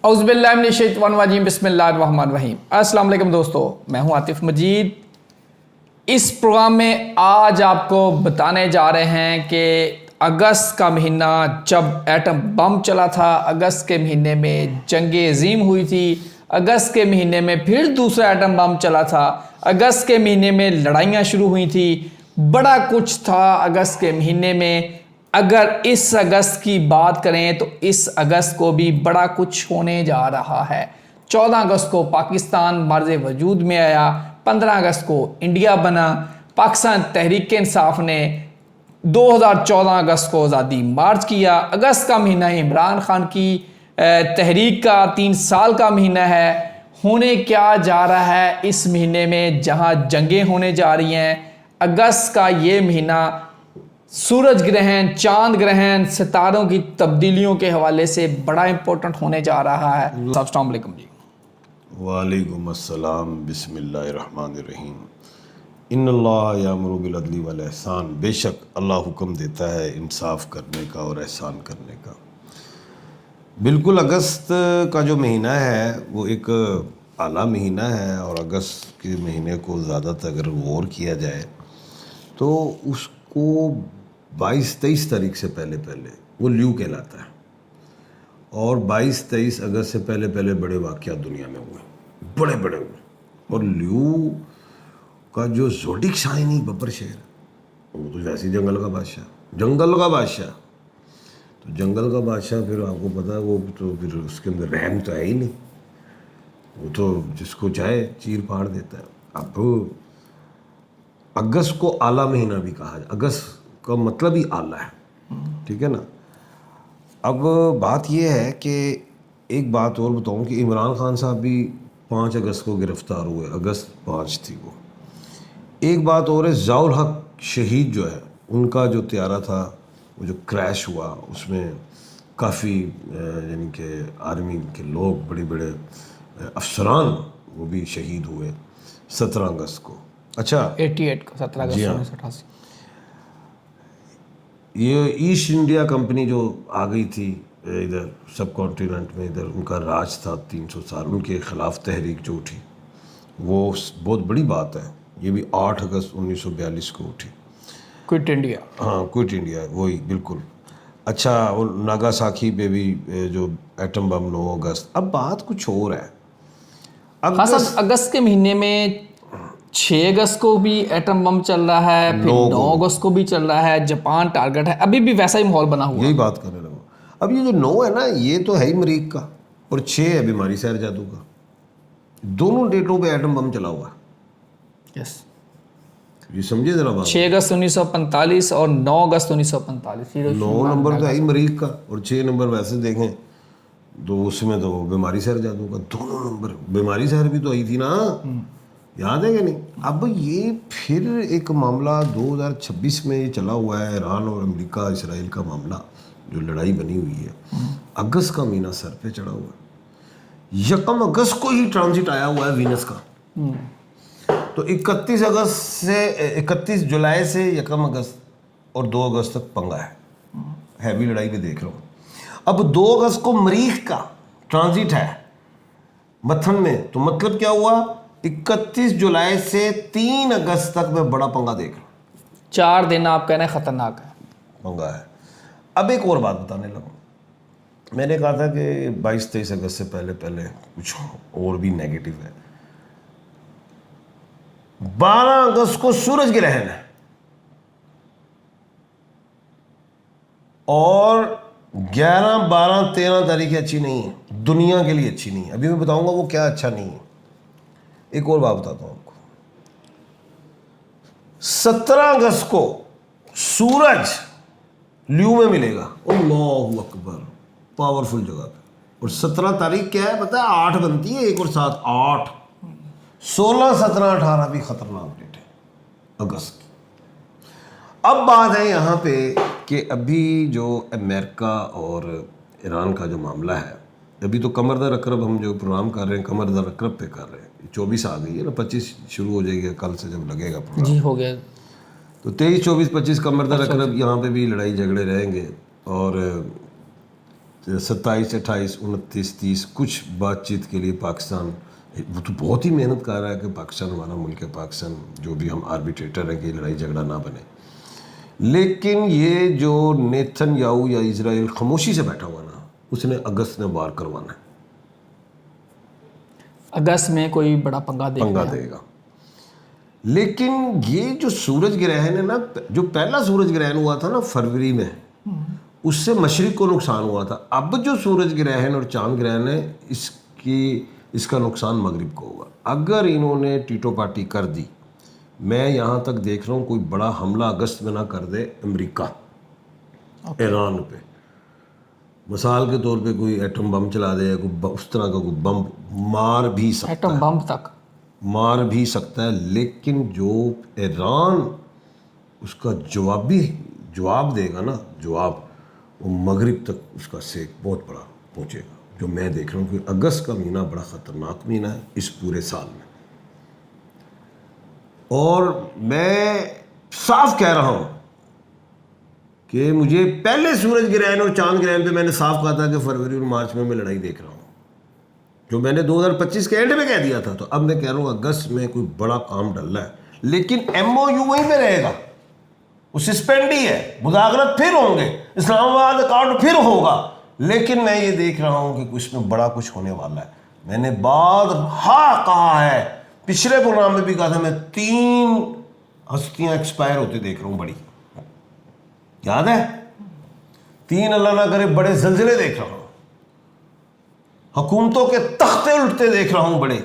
औज़ुबिल्लाहिमिनश्शैतानिर्रजीम बिस्मिल्लाहिर्रहमानिर्रहीम। अस्सलाम वालेकुम दोस्तों, मैं हूं आतिफ मजीद। इस प्रोग्राम में आज आपको बताने जा रहे हैं कि अगस्त का महीना जब एटम बम चला था, अगस्त के महीने में जंग अज़ीम हुई थी, अगस्त के महीने में फिर दूसरा एटम बम चला था, अगस्त के महीने में लड़ाइयाँ शुरू हुई थी, बड़ा कुछ था अगस्त के महीने में। अगर इस अगस्त की बात करें तो इस अगस्त को भी बड़ा कुछ होने जा रहा है। 14 अगस्त को पाकिस्तान मर्ज़ वजूद में आया, 15 अगस्त को इंडिया बना। पाकिस्तान तहरीक इंसाफ ने 2014 अगस्त को आज़ादी मार्च किया। अगस्त का महीना इमरान खान की तहरीक का 3 साल का महीना है। होने क्या जा रहा है इस महीने में, जहां जंगें होने जा रही हैं। अगस्त का ये महीना सूरज ग्रहण, चांद ग्रहण, सितारों की तब्दीलियों के हवाले से बड़ा इंपॉर्टेंट होने जा रहा है। अस्सलाम वालेकुम जी। वालेकुम अस्सलाम, बिस्मिल्लाहिर्रहमानिर्रहीम। इन्नल्लाह यामुरु बिल अदली वल एहसान। बेशक अल्लाह हुक्म देता है इंसाफ करने का और एहसान करने का। बिल्कुल, अगस्त का जो महीना है वो एक आला महीना है, और अगस्त के महीने को ज़्यादातर अगर गौर किया जाए तो उसको 22-23 तारीख से पहले पहले वो ल्यू कहलाता है। और 22-23 अगस्त से पहले पहले बड़े वाक़यात दुनिया में हुए, बड़े बड़े हुए। और ल्यू का जो ज़ोडिक साइन ही बब्बर शेर, वो तो वैसे ही जंगल का बादशाह, जंगल का बादशाह। तो जंगल का बादशाह फिर आपको पता है वो तो फिर उसके अंदर रहम तो है ही नहीं, वो तो जिसको चाहे चीर फाड़ देता है। अब अगस्त को आला महीना भी कहा जाए, अगस्त का मतलब ही आला है, ठीक है ना। अब बात यह है कि एक बात और बताऊं कि इमरान खान साहब भी 5 अगस्त को गिरफ़्तार हुए, अगस्त 5 थी वो। एक बात और है, ज़ियाउल हक शहीद जो है, उनका जो त्यारा था वो जो क्रैश हुआ, उसमें काफ़ी यानी कि आर्मी के लोग, बड़े बड़े अफसरान वो भी शहीद हुए 17 अगस्त को। अच्छा, 88 को 17 अगस्त 1988। ये ईस्ट इंडिया कंपनी जो आ गई थी इधर सब कॉन्टिनेंट में, इधर उनका राज था 300 साल, उनके ख़िलाफ़ तहरीक जो उठी वो बहुत बड़ी बात है। ये भी 8 अगस्त 1942 को उठी, क्विट इंडिया। हाँ क्विट इंडिया, वही बिल्कुल। अच्छा, और नागासाकी पे भी जो एटम बम 9 अगस्त। अब बात कुछ और है। हाँ सर, अगस्त के महीने में 6 अगस्त को भी एटम बम चल रहा है, फिर 9 अगस्त को भी चल रहा है। जापान टारगेट है, अभी भी वैसा ही माहौल बना हुआ है। यही बात करने लगा। अब ये जो 9 है ना, ये तो है ही मरीख का, और 6 है बीमारी सैर जादू का। दोनों डेटों पे एटम बम चला हुआ है। यस, ये समझे जरा बात। 6 अगस्त 1945 और 9 अगस्त 1945। 9 नंबर तो है ही मरीख का, और 6 नंबर वैसे देखें तो उसमें तो बीमारी सैर जादू का। दोनों नंबर बीमारी सैर भी तो आई थी ना, याद है कि नहीं। अब ये फिर एक मामला 2026 में ये चला हुआ है, ईरान और अमेरिका इसराइल का मामला, जो लड़ाई बनी हुई है। अगस्त का महीना सर पे चढ़ा हुआ है। 1 अगस्त को ही ट्रांजिट आया हुआ है वीनस का। तो 31 जुलाई से 1 अगस्त और 2 अगस्त तक पंगा है भी लड़ाई पे देख रहा हूँ। अब 2 अगस्त को मरीख का ट्रांजिट है मथन में, तो मतलब क्या हुआ, 31 जुलाई से 3 अगस्त तक मैं बड़ा पंगा देख रहा हूँ। 4 दिन आप कह रहे हैं खतरनाक है, पंगा है। अब एक और बात बताने लगा, मैंने कहा था कि 22-23 अगस्त से पहले पहले कुछ और भी नेगेटिव है। 12 अगस्त को सूरज ग्रहण है, और 11, 12, 13 तारीखें अच्छी नहीं है, दुनिया के लिए अच्छी नहीं है। अभी मैं बताऊंगा वो क्या अच्छा नहीं है। एक और बात बताता हूं आपको, 17 अगस्त को सूरज ल्यू में मिलेगा, अल्लाहु अकबर, पावरफुल जगह पे। और 17 तारीख क्या है पता है, 8 बनती है, 1 और 7 8, 16, 17, 18 भी खतरनाक डेट है अगस्त की। अब बात है यहाँ पे कि अभी जो अमेरिका और ईरान का जो मामला है, अभी तो कमर दर अकरब हम जो प्रोग्राम कर रहे हैं, कमर दर अकरब पे कर रहे हैं। 24 आ गई है ना, 25 शुरू हो जाएगी कल से जब लगेगा प्रोग्राम। जी हो गया। तो 23, 24, 25 कमर दर अकरब यहाँ पे भी लड़ाई झगड़े रहेंगे। और 27, 28, 29, 30 कुछ बातचीत के लिए पाकिस्तान, वो तो बहुत ही मेहनत कर रहा है कि पाकिस्तान हमारा मुल्क है, पाकिस्तान जो भी हम आर्बिट्रेटर हैं कि लड़ाई झगड़ा ना बने। लेकिन ये जो नेतन्याहू या इजराइल खामोशी से बैठा हुआ ना, उसने अगस्त में वार करवाना है, अगस्त में कोई बड़ा पंगा देगा। लेकिन ये जो सूरज ग्रहण है ना, जो पहला सूरज ग्रहण हुआ था ना फरवरी में, उससे मशरिक को नुकसान हुआ था। अब जो सूरज ग्रहण और चांद ग्रहण है, इसका नुकसान मगरिब को होगा। अगर इन्होंने टीटो पार्टी कर दी, मैं यहाँ तक देख रहा हूँ कोई बड़ा हमला अगस्त में ना कर दे अमेरिका ईरान पे, मिसाल के तौर पे कोई एटम बम चला दे, कोई उस तरह का कोई बम मार भी सकता है, एटम बम तक मार भी सकता है। लेकिन जो ईरान उसका जवाब देगा ना, वो मगरिब तक उसका सेक बहुत बड़ा पहुँचेगा। जो मैं देख रहा हूँ कि अगस्त का महीना बड़ा ख़तरनाक महीना है इस पूरे साल में। और मैं साफ कह रहा हूँ कि मुझे पहले सूरज ग्रहण और चांद ग्रहण पे मैंने साफ कहा था कि फरवरी और मार्च में मैं लड़ाई देख रहा हूँ, जो मैंने 2025 के एंड में कह दिया था। तो अब मैं कह रहा हूँ अगस्त में कोई बड़ा काम डल रहा है, लेकिन MOU वहीं पे रहेगा, वो सस्पेंड ही है, मुज़ाकरात फिर होंगे, इस्लामाबाद अकाउंट फिर होगा। लेकिन मैं ये देख रहा हूँ कि इसमें बड़ा कुछ होने वाला है। मैंने कहा है, पिछले प्रोग्राम में भी कहा था, मैं 3 हस्तियां एक्सपायर होते देख रहा हूँ, बड़ी याद है, 3 अल्लाह ना करे बड़े जल्जले देख रहा हूँ, हुकूमतों के तख्ते उल्टते देख रहा हूँ बड़े।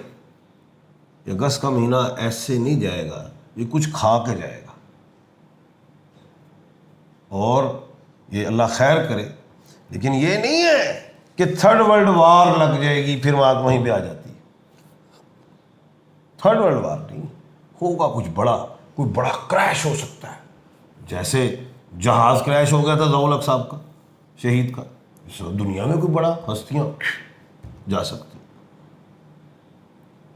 अगस्त का महीना ऐसे नहीं जाएगा, ये कुछ खा के जाएगा। और ये अल्लाह खैर करे, लेकिन ये नहीं है कि 3rd वर्ल्ड वार लग जाएगी फिर बात वहीं पे आ जाती है। 3rd वर्ल्ड वार नहीं होगा, कोई बड़ा क्रैश हो सकता है, जैसे जहाज क्रैश हो गया था ज़ौलक साहब का, शहीद का। इस दुनिया में कोई बड़ा हस्तियां जा सकती,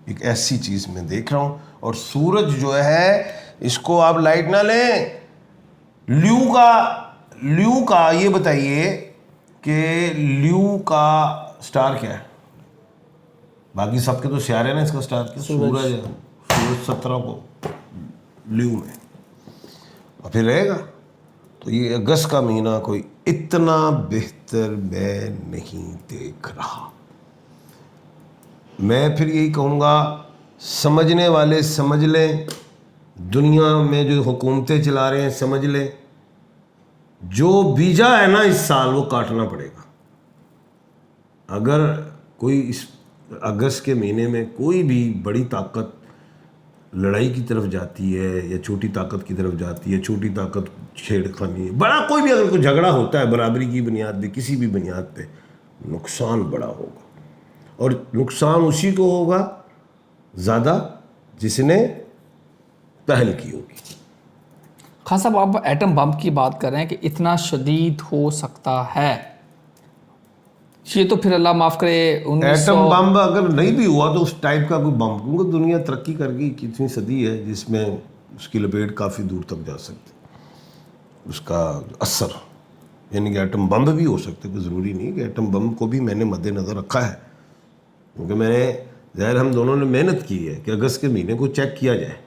एक ऐसी चीज मैं देख रहा हूं। और सूरज जो है, इसको आप लाइट ना लें, ल्यू का ये बताइए कि ल्यू का स्टार क्या है? बाकी सबके तो सियारे हैं ना, इसका स्टार क्या? सूरज है। सूरज 17 को ल्यू में और फिर रहेगा। तो ये अगस्त का महीना कोई इतना बेहतर मैं नहीं देख रहा। मैं फिर यही कहूँगा, समझने वाले समझ लें, दुनिया में जो हुकूमतें चला रहे हैं समझ लें, जो बीजा है ना इस साल वो काटना पड़ेगा। अगर कोई इस अगस्त के महीने में कोई भी बड़ी ताकत लड़ाई की तरफ जाती है या छोटी ताकत की तरफ जाती है, छोटी ताकत छेड़खानी, बड़ा कोई भी अगर कोई झगड़ा होता है बराबरी की बुनियाद पे, किसी भी बुनियाद पे, नुकसान बड़ा होगा। और नुकसान उसी को होगा ज़्यादा जिसने पहल की होगी। खान साहब, आप एटम बम की बात कर रहे हैं कि इतना शदीद हो सकता है, ये तो फिर अल्लाह माफ़ करे एटम बम अगर नहीं भी हुआ तो उस टाइप का कोई बम, क्योंकि दुनिया तरक्की कर गई, कितनी सदी है जिसमें उसकी लपेट काफ़ी दूर तक जा सकती, उसका असर, यानी कि एटम बम भी हो सकते, कोई ज़रूरी नहीं कि एटम बम को भी मैंने मद्देनज़र रखा है, क्योंकि मैंने ज़ाहिर हम दोनों ने मेहनत की है कि अगस्त के महीने को चेक किया जाए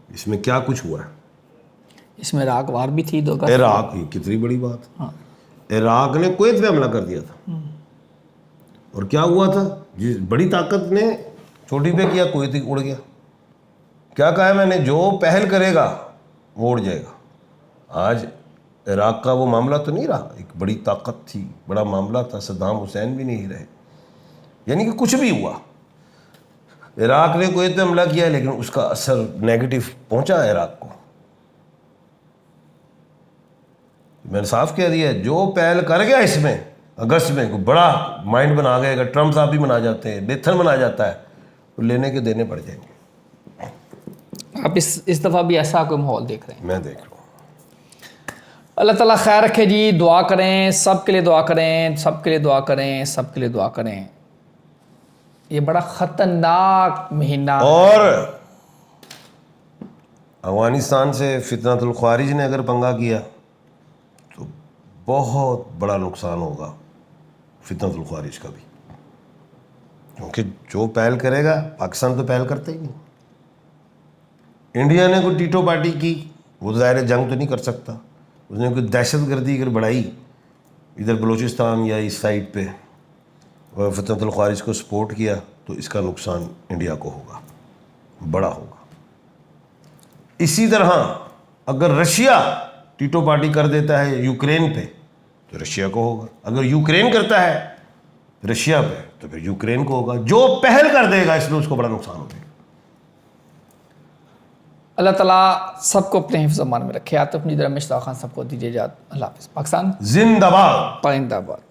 इसमें क्या कुछ हुआ है। इसमें इराक वार भी थी, इराक, कितनी बड़ी बात। हाँ। इराक ने कुवैत पे हमला कर दिया था, और क्या हुआ था, जिस बड़ी ताकत ने छोटी पे किया, कुवैत ही उड़ गया। क्या कहा है मैंने, जो पहल करेगा वो उड़ जाएगा। आज इराक का वो मामला तो नहीं रहा, एक बड़ी ताकत थी, बड़ा मामला था, सद्दाम हुसैन भी नहीं रहे, यानी कि कुछ भी हुआ, इराक ने कुवैत पे हमला किया, लेकिन उसका असर नेगेटिव पहुंचा इराक को। मैंने साफ कह दिया, जो पहल कर गया इसमें अगस्त में, कोई बड़ा माइंड बना गया, अगर ट्रम्प साहब भी बना जाते हैं, नेथन बना जाता है, तो लेने के देने पड़ जाएंगे। आप इस दफ़ा भी ऐसा कोई माहौल देख रहे हैं? मैं देख रहा हूँ। अल्लाह ताला खैर रखे जी, दुआ करें, सब के लिए दुआ करें, सब के लिए दुआ करें, सब के लिए दुआ करें। ये बड़ा ख़तरनाक महीना, और अफगानिस्तान से फितनतुल ख्वारिज ने अगर पंगा किया तो बहुत बड़ा नुकसान होगा फितनतुल ख्वारिज का भी, क्योंकि जो पहल करेगा, पाकिस्तान तो पहल करता ही नहीं। इंडिया ने कोई टीटो पार्टी की, वो ज़ाहिर जंग तो नहीं कर सकता, उसने कोई दहशत गर्दी अगर बढ़ाई इधर बलूचिस्तान या इस साइड पे और फितनतुल ख्वारिज को सपोर्ट किया, तो इसका नुकसान इंडिया को होगा, बड़ा होगा। इसी तरह अगर रशिया टीटो पार्टी कर देता है यूक्रेन पे, तो रशिया को होगा। अगर यूक्रेन करता है रशिया पे, तो फिर यूक्रेन को होगा। जो पहल कर देगा इसमें उसको बड़ा नुकसान होगा। अल्लाह ताला सबको अपने हिफ्ज़-ओ-मान में रखे। आतिफ नीदर, मिश्ता खान, सबको दीजिए इजाज़त। अल्लाह हाफ़िज़। पाकिस्तान जिंदाबाद। पाइंदाबाद।